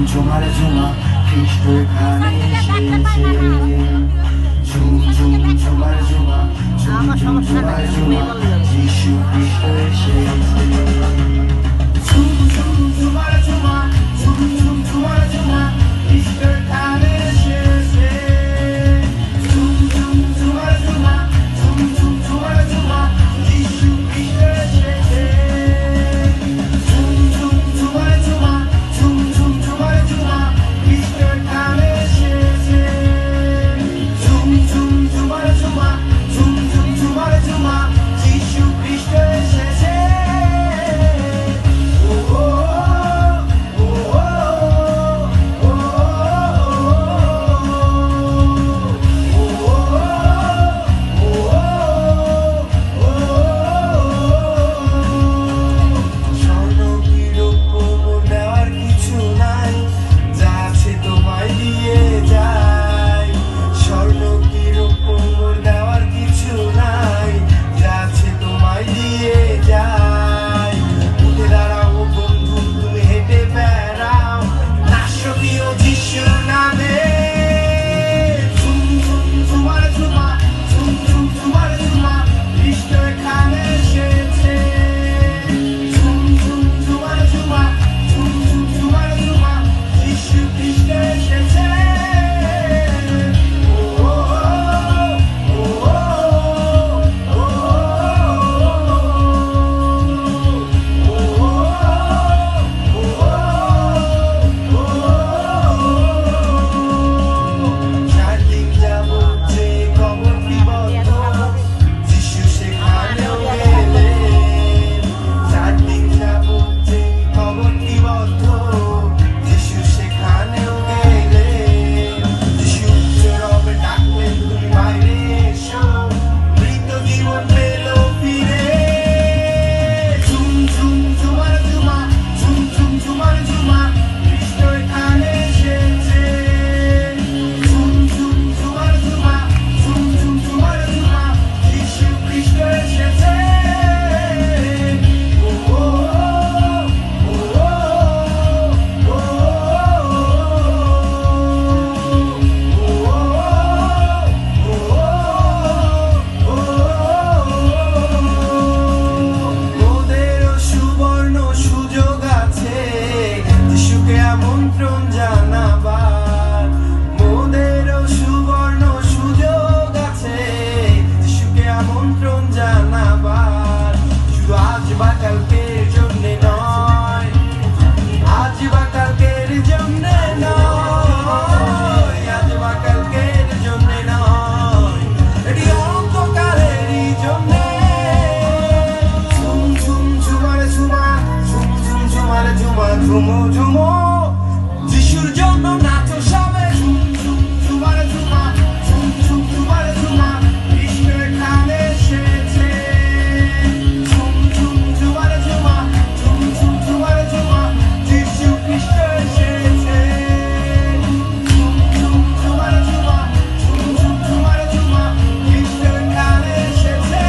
ঝুমার ঝুমা খ্রিস্ট এখানে এসেছে। ঝুম ঝুম ঝুমার ঝুমা ঝুম ঝুম ঝুমার ঝুমা যিশু খ্রিস্ট এসেছে। ঝুম ঝুম ঝুমার ঝুমা ঝুম ঝুম ঝুমার ঝুমা খ্রিস্ট এখানে এসেছে। ঝুম ঝুম ঝুমার ঝুমা ঝুম ঝুম ঝুমার ঝুমা যিশু খ্রিস্ট এসেছে। ঝুম ঝুম ঝুমার ঝুমা ঝুম ঝুম ঝুমার ঝুমা খ্রিস্ট এখানে এসেছে। ঝুম ঝুম ঝুমার ঝুমা ঝুম ঝুম ঝুমার ঝুমা যিশু খ্রিস্ট এসেছে। আমন্ত্রণ জানাবার মোদেরও সুবর্ণ সুযোগ আছে। যিশুকে আমন্ত্রণ জানাবার শুধু আজ বা কালকের জন্য নয়, আজ বা কালকের জন্য নয়, আজ বা কালকের জন্য নয়, এটি অন্তকালেরই জন্য। ঝুম ঝুম ঝুমার ঝুমা ঝুম ঝুম ঝুমার ঝুমা ঝুমো ঝুমো যিশুর জন্য নাচো সবে। ঝুম ঝুম ঝুমার ঝুমা ঝুম ঝুম ঝুমার ঝুমা খ্রিস্ট এখানে এসেছে। ঝুম ঝুম ঝুমার ঝুমা ঝুম ঝুম ঝুমার ঝুমা যিশু খ্রিস্ট এসেছে। ঝুম ঝুম ঝুমার ঝুমা ঝুম ঝুম ঝুমার ঝুমা খ্রিস্ট এখানে এসেছে।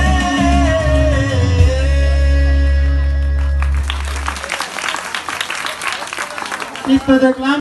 দেখলাম।